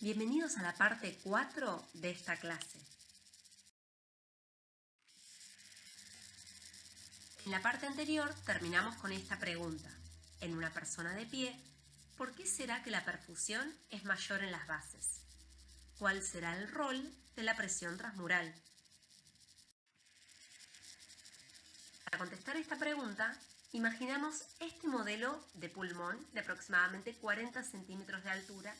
Bienvenidos a la parte 4 de esta clase. En la parte anterior terminamos con esta pregunta. En una persona de pie, ¿por qué será que la perfusión es mayor en las bases? ¿Cuál será el rol de la presión transmural? Para contestar esta pregunta, imaginamos este modelo de pulmón de aproximadamente 40 centímetros de altura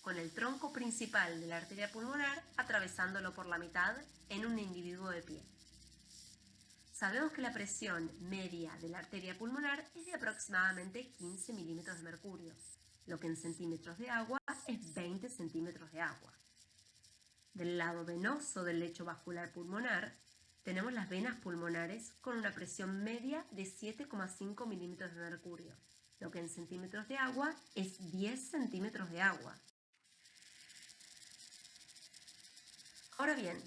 con el tronco principal de la arteria pulmonar atravesándolo por la mitad en un individuo de pie. Sabemos que la presión media de la arteria pulmonar es de aproximadamente 15 milímetros de mercurio, lo que en centímetros de agua es 20 centímetros de agua. Del lado venoso del lecho vascular pulmonar, tenemos las venas pulmonares con una presión media de 7,5 milímetros de mercurio, lo que en centímetros de agua es 10 centímetros de agua. Ahora bien,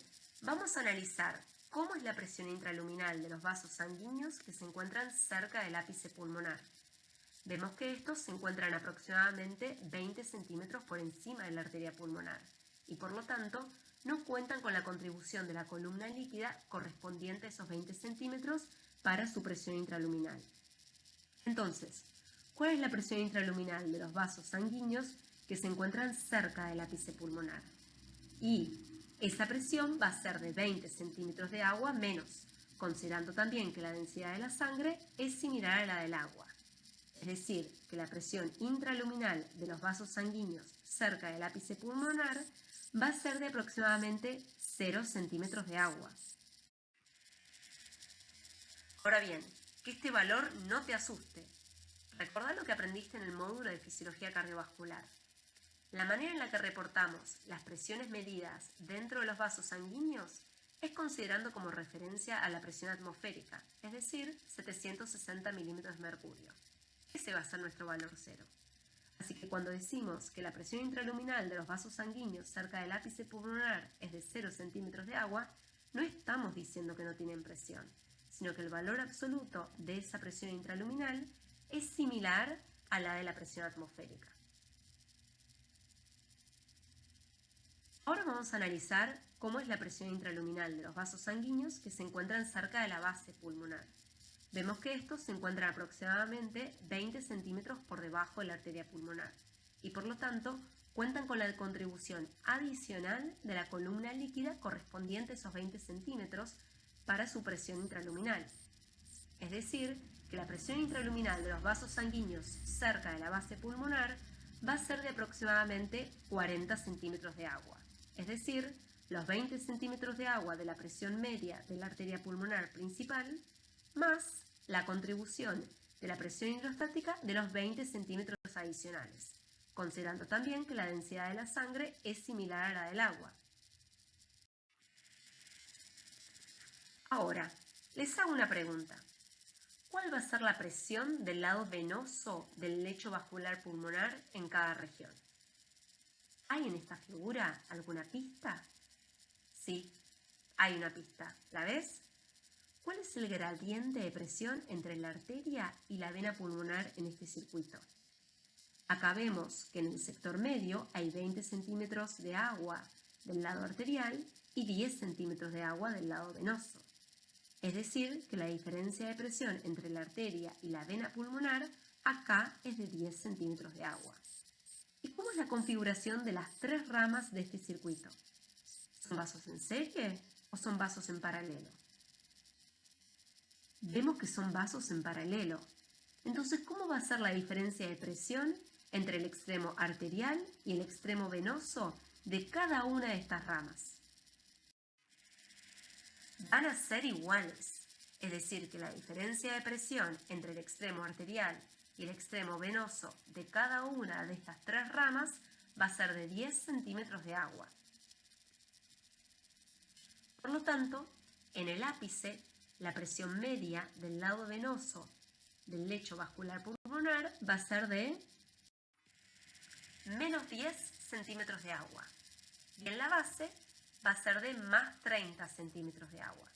vamos a analizar cómo es la presión intraluminal de los vasos sanguíneos que se encuentran cerca del ápice pulmonar. Vemos que estos se encuentran aproximadamente 20 centímetros por encima de la arteria pulmonar y por lo tanto no cuentan con la contribución de la columna líquida correspondiente a esos 20 centímetros para su presión intraluminal. Entonces, ¿cuál es la presión intraluminal de los vasos sanguíneos que se encuentran cerca del ápice pulmonar? Y esa presión va a ser de 20 centímetros de agua menos, considerando también que la densidad de la sangre es similar a la del agua. Es decir, que la presión intraluminal de los vasos sanguíneos cerca del ápice pulmonar va a ser de aproximadamente 0 centímetros de agua. Ahora bien, que este valor no te asuste. Recordá lo que aprendiste en el módulo de fisiología cardiovascular. La manera en la que reportamos las presiones medidas dentro de los vasos sanguíneos es considerando como referencia a la presión atmosférica, es decir, 760 milímetros de mercurio. Ese va a ser nuestro valor cero. Así que cuando decimos que la presión intraluminal de los vasos sanguíneos cerca del ápice pulmonar es de 0 centímetros de agua, no estamos diciendo que no tienen presión, sino que el valor absoluto de esa presión intraluminal es similar a la de la presión atmosférica. Ahora vamos a analizar cómo es la presión intraluminal de los vasos sanguíneos que se encuentran cerca de la base pulmonar. Vemos que estos se encuentran aproximadamente 20 centímetros por debajo de la arteria pulmonar y por lo tanto cuentan con la contribución adicional de la columna líquida correspondiente a esos 20 centímetros para su presión intraluminal. Es decir, que la presión intraluminal de los vasos sanguíneos cerca de la base pulmonar va a ser de aproximadamente 40 centímetros de agua. Es decir, los 20 centímetros de agua de la presión media de la arteria pulmonar principal, más la contribución de la presión hidrostática de los 20 centímetros adicionales, considerando también que la densidad de la sangre es similar a la del agua. Ahora, les hago una pregunta. ¿Cuál va a ser la presión del lado venoso del lecho vascular pulmonar en cada región? ¿Hay en esta figura alguna pista? Sí, hay una pista. ¿La ves? ¿Cuál es el gradiente de presión entre la arteria y la vena pulmonar en este circuito? Acá vemos que en el sector medio hay 20 centímetros de agua del lado arterial y 10 centímetros de agua del lado venoso. Es decir, que la diferencia de presión entre la arteria y la vena pulmonar acá es de 10 centímetros de agua. ¿Y cómo es la configuración de las tres ramas de este circuito? ¿Son vasos en serie o son vasos en paralelo? Vemos que son vasos en paralelo. Entonces, ¿cómo va a ser la diferencia de presión entre el extremo arterial y el extremo venoso de cada una de estas ramas? Van a ser iguales, es decir, que la diferencia de presión entre el extremo arterial y el extremo venoso de cada una de estas tres ramas va a ser de 10 centímetros de agua. Por lo tanto, en el ápice, la presión media del lado venoso del lecho vascular pulmonar va a ser de menos 10 centímetros de agua y en la base va a ser de más 30 centímetros de agua.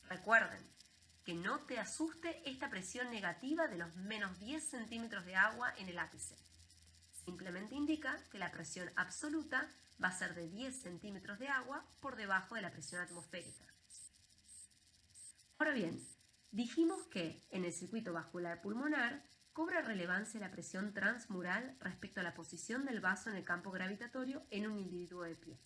Recuerden que no te asuste esta presión negativa de los menos 10 centímetros de agua en el ápice. Simplemente indica que la presión absoluta va a ser de 10 centímetros de agua por debajo de la presión atmosférica. Ahora bien, dijimos que en el circuito vascular pulmonar cobra relevancia la presión transmural respecto a la posición del vaso en el campo gravitatorio en un individuo de pie.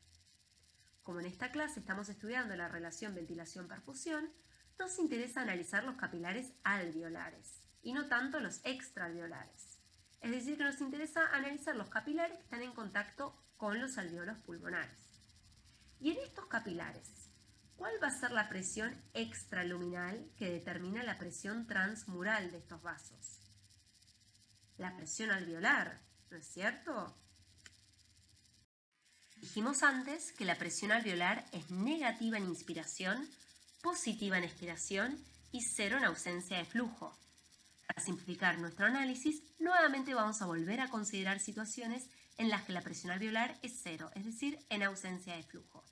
Como en esta clase estamos estudiando la relación ventilación-perfusión, nos interesa analizar los capilares alveolares y no tanto los extraalveolares. Es decir, que nos interesa analizar los capilares que están en contacto con los alveolos pulmonares. Y en estos capilares, ¿cuál va a ser la presión extraluminal que determina la presión transmural de estos vasos? La presión alveolar, ¿no es cierto? Dijimos antes que la presión alveolar es negativa en inspiración, positiva en expiración y cero en ausencia de flujo. Para simplificar nuestro análisis, nuevamente vamos a volver a considerar situaciones en las que la presión alveolar es cero, es decir, en ausencia de flujo.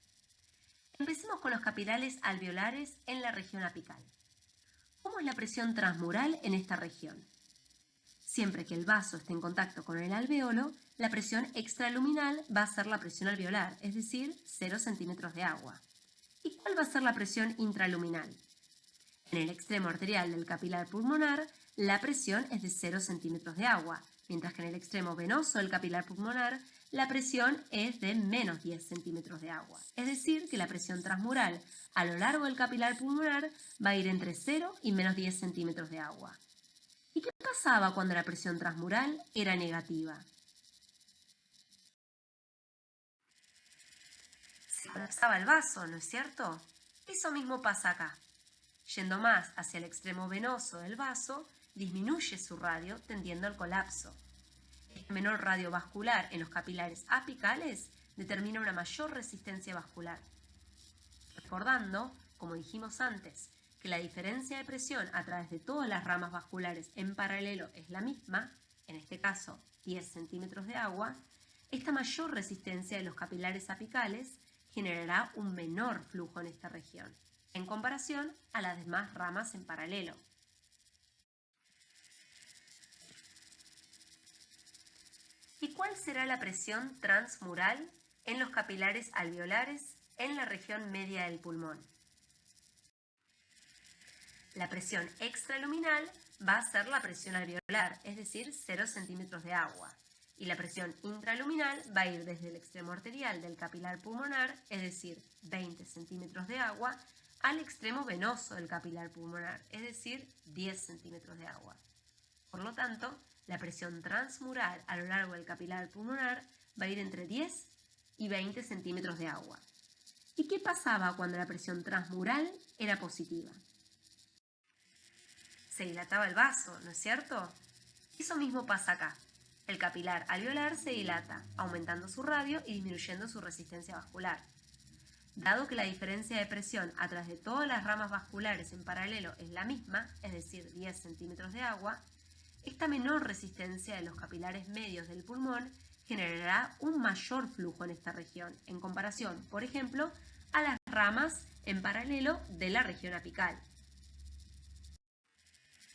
Empecemos con los capilares alveolares en la región apical. ¿Cómo es la presión transmural en esta región? Siempre que el vaso esté en contacto con el alveolo, la presión extraluminal va a ser la presión alveolar, es decir, 0 centímetros de agua. ¿Y cuál va a ser la presión intraluminal? En el extremo arterial del capilar pulmonar, la presión es de 0 centímetros de agua, mientras que en el extremo venoso del capilar pulmonar, la presión es de menos 10 centímetros de agua. Es decir, que la presión transmural a lo largo del capilar pulmonar va a ir entre 0 y menos 10 centímetros de agua. ¿Y qué pasaba cuando la presión transmural era negativa? Se colapsaba el vaso, ¿no es cierto? Eso mismo pasa acá. Yendo más hacia el extremo venoso del vaso, disminuye su radio tendiendo al colapso. Este menor radio vascular en los capilares apicales determina una mayor resistencia vascular. Recordando, como dijimos antes, que la diferencia de presión a través de todas las ramas vasculares en paralelo es la misma, en este caso 10 centímetros de agua, esta mayor resistencia de los capilares apicales generará un menor flujo en esta región, en comparación a las demás ramas en paralelo. ¿Y cuál será la presión transmural en los capilares alveolares en la región media del pulmón? La presión extraluminal va a ser la presión alveolar, es decir, 0 centímetros de agua. Y la presión intraluminal va a ir desde el extremo arterial del capilar pulmonar, es decir, 20 centímetros de agua, al extremo venoso del capilar pulmonar, es decir, 10 centímetros de agua. Por lo tanto, la presión transmural a lo largo del capilar pulmonar va a ir entre 10 y 20 centímetros de agua. ¿Y qué pasaba cuando la presión transmural era positiva? Se dilataba el vaso, ¿no es cierto? Eso mismo pasa acá. El capilar alveolar se dilata, aumentando su radio y disminuyendo su resistencia vascular. Dado que la diferencia de presión a través de todas las ramas vasculares en paralelo es la misma, es decir, 10 centímetros de agua, esta menor resistencia de los capilares medios del pulmón generará un mayor flujo en esta región, en comparación, por ejemplo, a las ramas en paralelo de la región apical.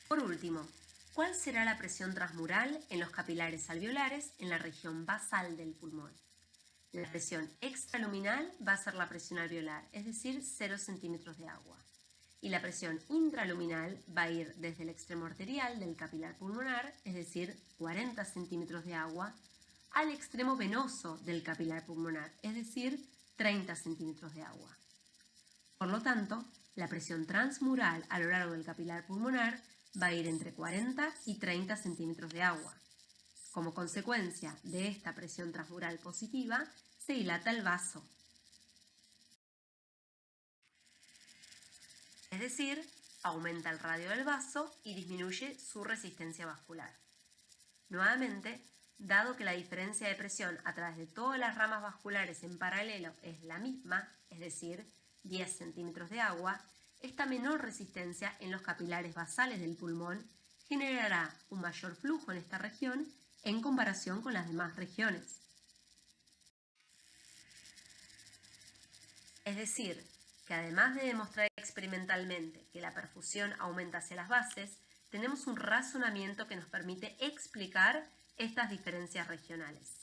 Por último, ¿cuál será la presión transmural en los capilares alveolares en la región basal del pulmón? La presión extraluminal va a ser la presión alveolar, es decir, 0 centímetros de agua. Y la presión intraluminal va a ir desde el extremo arterial del capilar pulmonar, es decir, 40 centímetros de agua, al extremo venoso del capilar pulmonar, es decir, 30 centímetros de agua. Por lo tanto, la presión transmural a lo largo del capilar pulmonar va a ir entre 40 y 30 centímetros de agua. Como consecuencia de esta presión transmural positiva, se dilata el vaso. Es decir, aumenta el radio del vaso y disminuye su resistencia vascular. Nuevamente, dado que la diferencia de presión a través de todas las ramas vasculares en paralelo es la misma, es decir, 10 centímetros de agua, esta menor resistencia en los capilares basales del pulmón generará un mayor flujo en esta región en comparación con las demás regiones. Es decir, que además de demostrar experimentalmente que la perfusión aumenta hacia las bases, tenemos un razonamiento que nos permite explicar estas diferencias regionales.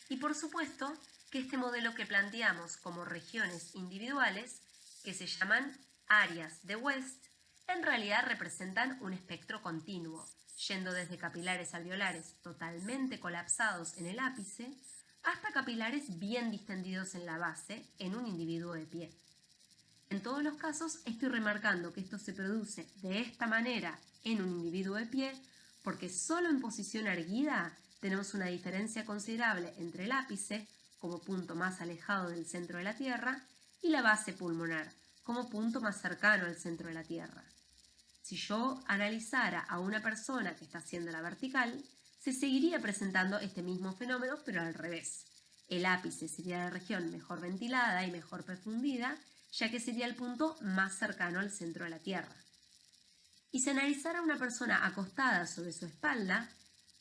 Y por supuesto que este modelo que planteamos como regiones individuales, que se llaman áreas de West, en realidad representan un espectro continuo, yendo desde capilares alveolares totalmente colapsados en el ápice hasta capilares bien distendidos en la base en un individuo de pie. En todos los casos estoy remarcando que esto se produce de esta manera en un individuo de pie porque solo en posición erguida tenemos una diferencia considerable entre el ápice, como punto más alejado del centro de la Tierra, y la base pulmonar, como punto más cercano al centro de la Tierra. Si yo analizara a una persona que está haciendo la vertical, se seguiría presentando este mismo fenómeno, pero al revés. El ápice sería la región mejor ventilada y mejor perfundida, ya que sería el punto más cercano al centro de la Tierra. Y si analizara a una persona acostada sobre su espalda,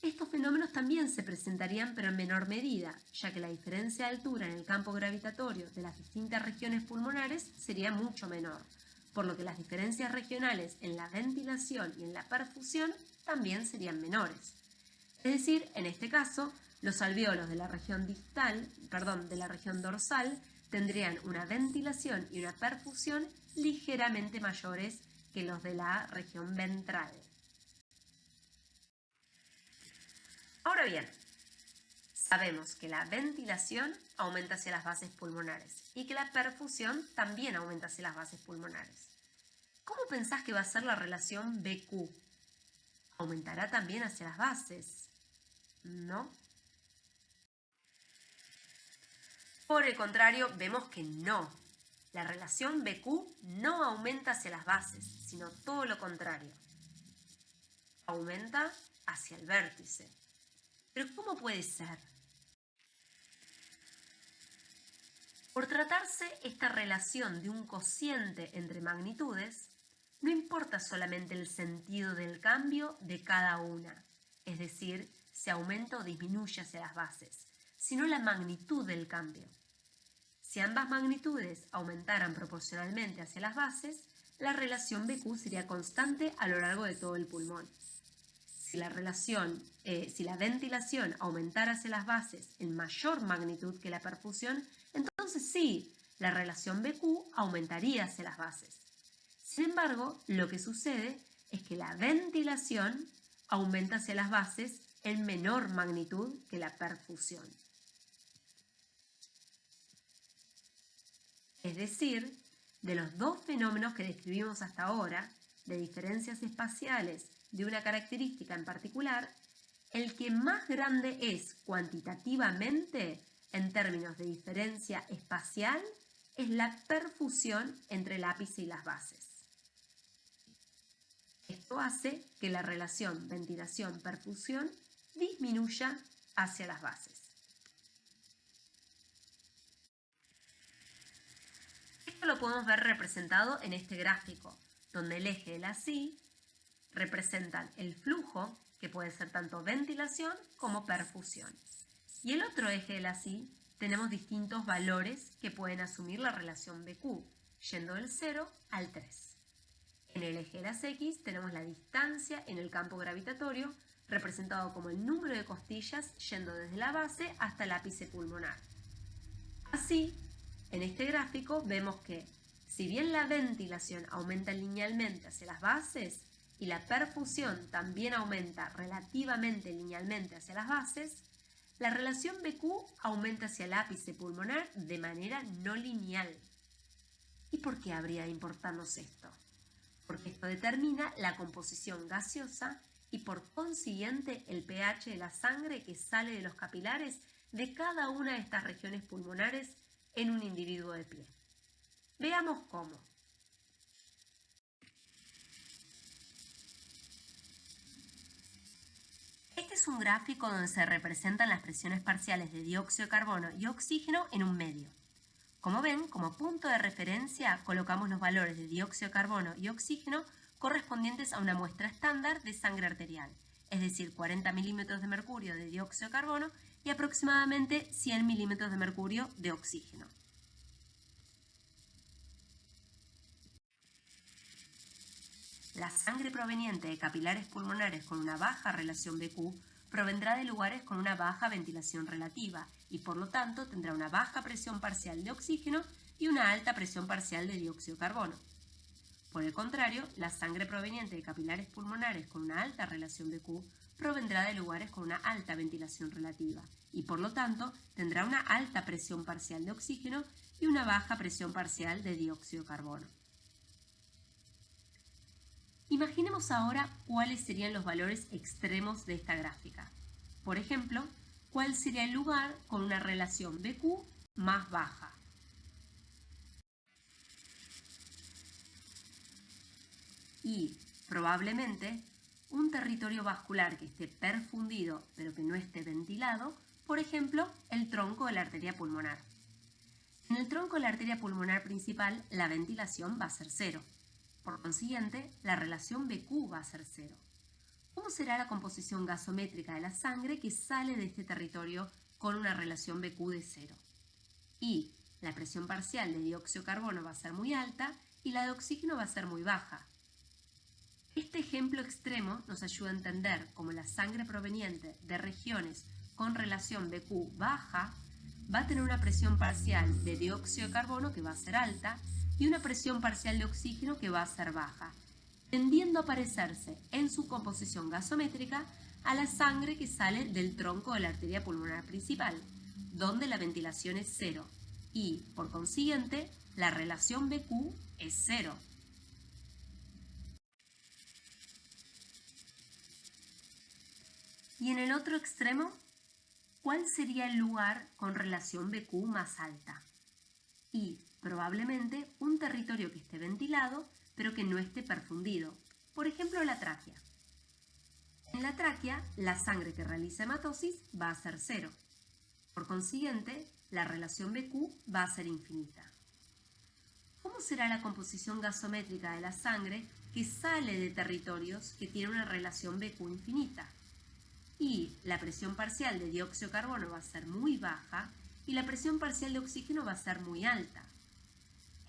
estos fenómenos también se presentarían, pero en menor medida, ya que la diferencia de altura en el campo gravitatorio de las distintas regiones pulmonares sería mucho menor, por lo que las diferencias regionales en la ventilación y en la perfusión también serían menores. Es decir, en este caso, los alvéolos de la región dorsal tendrían una ventilación y una perfusión ligeramente mayores que los de la región ventral. Ahora bien, sabemos que la ventilación aumenta hacia las bases pulmonares y que la perfusión también aumenta hacia las bases pulmonares. ¿Cómo pensás que va a ser la relación BQ? ¿Aumentará también hacia las bases? ¿No? Por el contrario, vemos que no. La relación BQ no aumenta hacia las bases, sino todo lo contrario. Aumenta hacia el vértice. ¿Pero cómo puede ser? Por tratarse esta relación de un cociente entre magnitudes, no importa solamente el sentido del cambio de cada una, es decir, si aumenta o disminuye hacia las bases, sino la magnitud del cambio. Si ambas magnitudes aumentaran proporcionalmente hacia las bases, la relación BQ sería constante a lo largo de todo el pulmón. Si la ventilación aumentara hacia las bases en mayor magnitud que la perfusión, entonces sí, la relación BQ aumentaría hacia las bases. Sin embargo, lo que sucede es que la ventilación aumenta hacia las bases en menor magnitud que la perfusión. Es decir, de los dos fenómenos que describimos hasta ahora, de diferencias espaciales de una característica en particular, el que más grande es cuantitativamente en términos de diferencia espacial es la perfusión entre el ápice y las bases. Esto hace que la relación ventilación-perfusión disminuya hacia las bases. Esto lo podemos ver representado en este gráfico, donde el eje de la SI representan el flujo, que puede ser tanto ventilación como perfusión. Y el otro eje de la SI tenemos distintos valores que pueden asumir la relación BQ, yendo del 0 al 3. En el eje de las X tenemos la distancia en el campo gravitatorio, representado como el número de costillas yendo desde la base hasta el ápice pulmonar. Así, en este gráfico vemos que, si bien la ventilación aumenta linealmente hacia las bases y la perfusión también aumenta relativamente linealmente hacia las bases, la relación BQ aumenta hacia el ápice pulmonar de manera no lineal. ¿Y por qué habría de importarnos esto? Porque esto determina la composición gaseosa y por consiguiente el pH de la sangre que sale de los capilares de cada una de estas regiones pulmonares en un individuo de pie. Veamos cómo. Este es un gráfico donde se representan las presiones parciales de dióxido de carbono y oxígeno en un medio. Como ven, como punto de referencia colocamos los valores de dióxido de carbono y oxígeno correspondientes a una muestra estándar de sangre arterial, es decir, 40 milímetros de mercurio de dióxido de carbono y aproximadamente 100 milímetros de mercurio de oxígeno. La sangre proveniente de capilares pulmonares con una baja relación BQ provendrá de lugares con una baja ventilación relativa y por lo tanto tendrá una baja presión parcial de oxígeno y una alta presión parcial de dióxido de carbono. Por el contrario, la sangre proveniente de capilares pulmonares con una alta relación BQ provendrá de lugares con una alta ventilación relativa y por lo tanto tendrá una alta presión parcial de oxígeno y una baja presión parcial de dióxido de carbono. Imaginemos ahora cuáles serían los valores extremos de esta gráfica. Por ejemplo, cuál sería el lugar con una relación BQ más baja. Y probablemente un territorio vascular que esté perfundido pero que no esté ventilado, por ejemplo, el tronco de la arteria pulmonar. En el tronco de la arteria pulmonar principal la ventilación va a ser 0. Por consiguiente, la relación BQ va a ser 0. ¿Cómo será la composición gasométrica de la sangre que sale de este territorio con una relación BQ de 0? Y la presión parcial de dióxido de carbono va a ser muy alta y la de oxígeno va a ser muy baja. Este ejemplo extremo nos ayuda a entender cómo la sangre proveniente de regiones con relación BQ baja va a tener una presión parcial de dióxido de carbono que va a ser alta y una presión parcial de oxígeno que va a ser baja, tendiendo a parecerse en su composición gasométrica a la sangre que sale del tronco de la arteria pulmonar principal, donde la ventilación es 0 y, por consiguiente, la relación BQ es 0. Y en el otro extremo, ¿cuál sería el lugar con relación BQ más alta? Y probablemente un territorio que esté ventilado, pero que no esté perfundido. Por ejemplo, la tráquea. En la tráquea, la sangre que realiza hematosis va a ser 0. Por consiguiente, la relación BQ va a ser infinita. ¿Cómo será la composición gasométrica de la sangre que sale de territorios que tienen una relación BQ infinita? Y la presión parcial de dióxido de carbono va a ser muy baja y la presión parcial de oxígeno va a ser muy alta.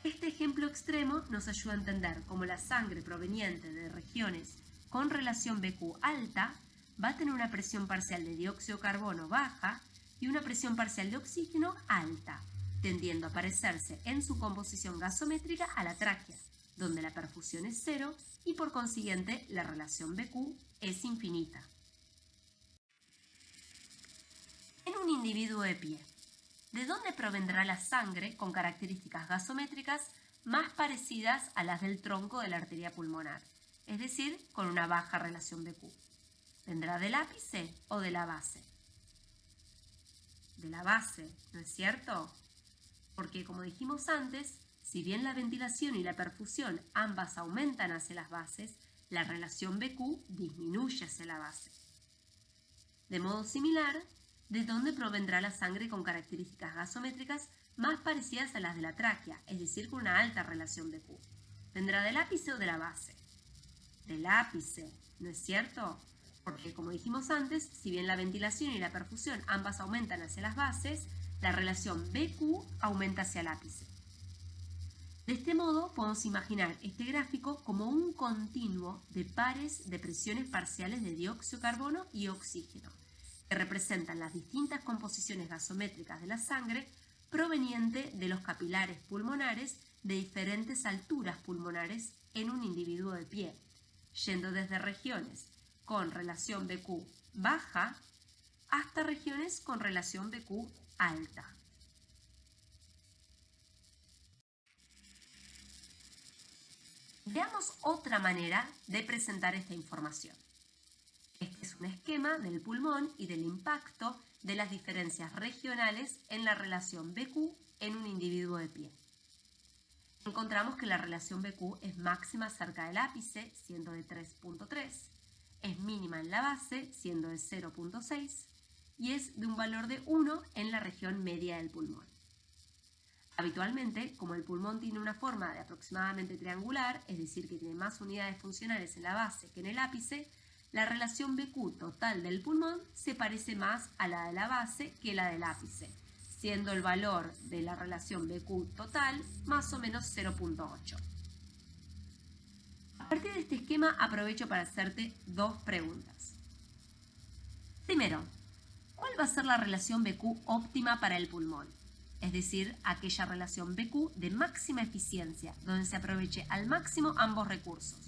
Este ejemplo extremo nos ayuda a entender cómo la sangre proveniente de regiones con relación BQ alta va a tener una presión parcial de dióxido de carbono baja y una presión parcial de oxígeno alta, tendiendo a parecerse en su composición gasométrica a la tráquea, donde la perfusión es 0 y por consiguiente la relación BQ es infinita. En un individuo de pie, ¿de dónde provendrá la sangre con características gasométricas más parecidas a las del tronco de la arteria pulmonar, es decir, con una baja relación BQ? ¿Vendrá del ápice o de la base? De la base, ¿no es cierto? Porque, como dijimos antes, si bien la ventilación y la perfusión ambas aumentan hacia las bases, la relación BQ disminuye hacia la base. De modo similar, ¿de dónde provendrá la sangre con características gasométricas más parecidas a las de la tráquea, es decir, con una alta relación BQ? ¿Vendrá del ápice o de la base? Del ápice, ¿no es cierto? Porque, como dijimos antes, si bien la ventilación y la perfusión ambas aumentan hacia las bases, la relación BQ aumenta hacia el ápice. De este modo, podemos imaginar este gráfico como un continuo de pares de presiones parciales de dióxido de carbono y oxígeno, que representan las distintas composiciones gasométricas de la sangre proveniente de los capilares pulmonares de diferentes alturas pulmonares en un individuo de pie, yendo desde regiones con relación BQ baja hasta regiones con relación BQ alta. Veamos otra manera de presentar esta información. Este es un esquema del pulmón y del impacto de las diferencias regionales en la relación BQ en un individuo de pie. Encontramos que la relación BQ es máxima cerca del ápice, siendo de 3.3, es mínima en la base, siendo de 0.6, y es de un valor de 1 en la región media del pulmón. Habitualmente, como el pulmón tiene una forma de aproximadamente triangular, es decir, que tiene más unidades funcionales en la base que en el ápice, la relación BQ total del pulmón se parece más a la de la base que la del ápice, siendo el valor de la relación BQ total más o menos 0.8. partir de este esquema aprovecho para hacerte dos preguntas. Primero, ¿cuál va a ser la relación BQ óptima para el pulmón? Es decir, aquella relación BQ de máxima eficiencia, donde se aproveche al máximo ambos recursos.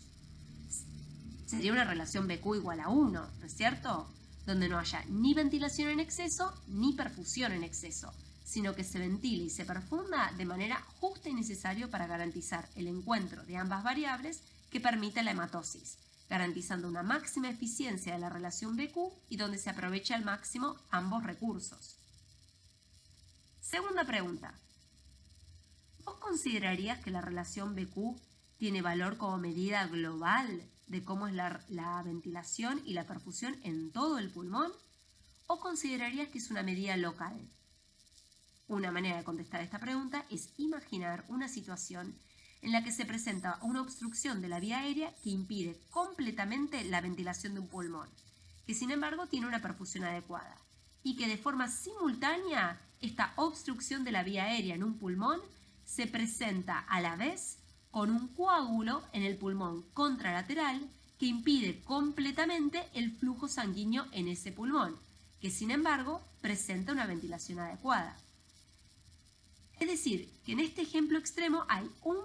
Sería una relación BQ igual a 1, ¿no es cierto? Donde no haya ni ventilación en exceso ni perfusión en exceso, sino que se ventile y se perfunda de manera justa y necesaria para garantizar el encuentro de ambas variables que permite la hematosis, garantizando una máxima eficiencia de la relación BQ y donde se aprovecha al máximo ambos recursos. Segunda pregunta. ¿Vos considerarías que la relación BQ tiene valor como medida global de cómo es la ventilación y la perfusión en todo el pulmón? ¿O considerarías que es una medida local? Una manera de contestar esta pregunta es imaginar una situación en la que se presenta una obstrucción de la vía aérea que impide completamente la ventilación de un pulmón, que sin embargo tiene una perfusión adecuada, y que de forma simultánea esta obstrucción de la vía aérea en un pulmón se presenta a la vez con un coágulo en el pulmón contralateral que impide completamente el flujo sanguíneo en ese pulmón, que sin embargo presenta una ventilación adecuada. Es decir, que en este ejemplo extremo hay un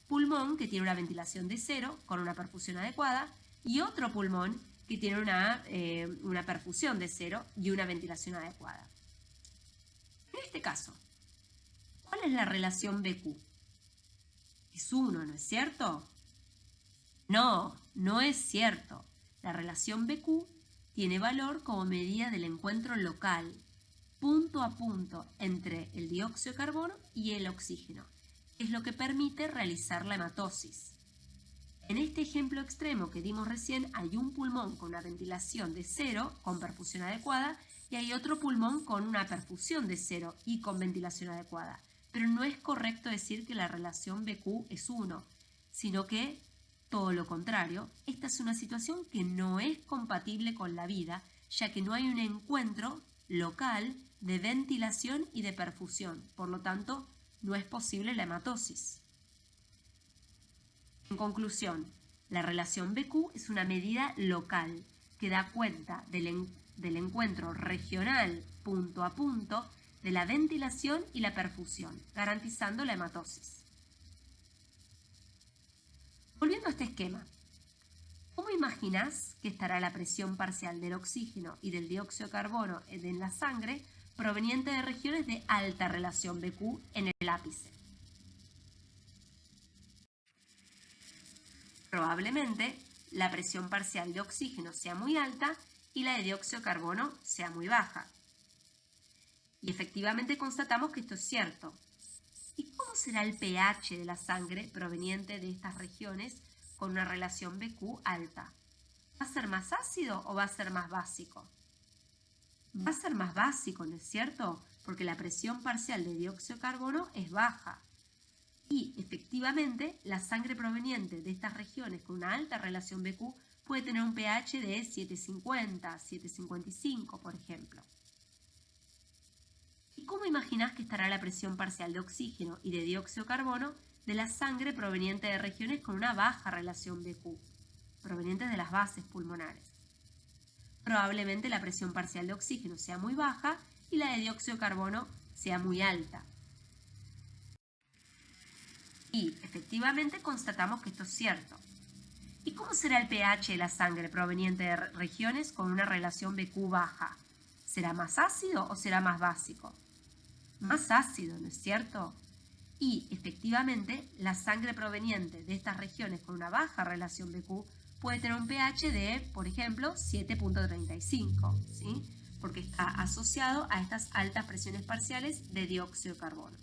pulmón que tiene una ventilación de 0 con una perfusión adecuada y otro pulmón que tiene una perfusión de 0 y una ventilación adecuada. En este caso, ¿cuál es la relación BQ? Es 1, ¿no es cierto? No, no es cierto. La relación BQ tiene valor como medida del encuentro local, punto a punto, entre el dióxido de carbono y el oxígeno. Es lo que permite realizar la hematosis. En este ejemplo extremo que dimos recién hay un pulmón con una ventilación de 0 con perfusión adecuada y hay otro pulmón con una perfusión de 0 y con ventilación adecuada. Pero no es correcto decir que la relación BQ es 1, sino que todo lo contrario, esta es una situación que no es compatible con la vida, ya que no hay un encuentro local de ventilación y de perfusión, por lo tanto, no es posible la hematosis. En conclusión, la relación BQ es una medida local que da cuenta del encuentro regional punto a punto de la ventilación y la perfusión, garantizando la hematosis. Volviendo a este esquema, ¿cómo imaginás que estará la presión parcial del oxígeno y del dióxido de carbono en la sangre proveniente de regiones de alta relación BQ en el ápice? Probablemente la presión parcial de oxígeno sea muy alta y la de dióxido de carbono sea muy baja. Y efectivamente constatamos que esto es cierto. ¿Y cómo será el pH de la sangre proveniente de estas regiones con una relación BQ alta? ¿Va a ser más ácido o va a ser más básico? Va a ser más básico, ¿no es cierto? Porque la presión parcial de dióxido de carbono es baja. Y efectivamente, la sangre proveniente de estas regiones con una alta relación BQ puede tener un pH de 7,50, 7,55, por ejemplo. ¿Y cómo imaginás que estará la presión parcial de oxígeno y de dióxido de carbono de la sangre proveniente de regiones con una baja relación BQ, provenientes de las bases pulmonares? Probablemente la presión parcial de oxígeno sea muy baja y la de dióxido de carbono sea muy alta. Y efectivamente constatamos que esto es cierto. ¿Y cómo será el pH de la sangre proveniente de regiones con una relación BQ baja? ¿Será más ácido o será más básico? Más ácido, ¿no es cierto? Y efectivamente la sangre proveniente de estas regiones con una baja relación BQ puede tener un pH de, por ejemplo, 7,35, ¿sí? Porque está asociado a estas altas presiones parciales de dióxido de carbono.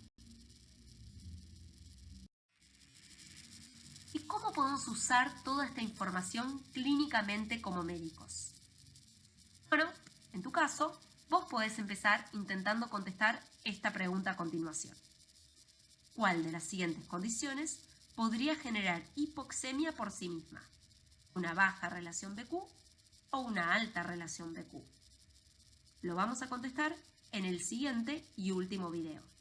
¿Y cómo podemos usar toda esta información clínicamente como médicos? Bueno, en tu caso, vos podés empezar intentando contestar esta pregunta a continuación. ¿Cuál de las siguientes condiciones podría generar hipoxemia por sí misma? ¿Una baja relación BQ o una alta relación BQ? Lo vamos a contestar en el siguiente y último video.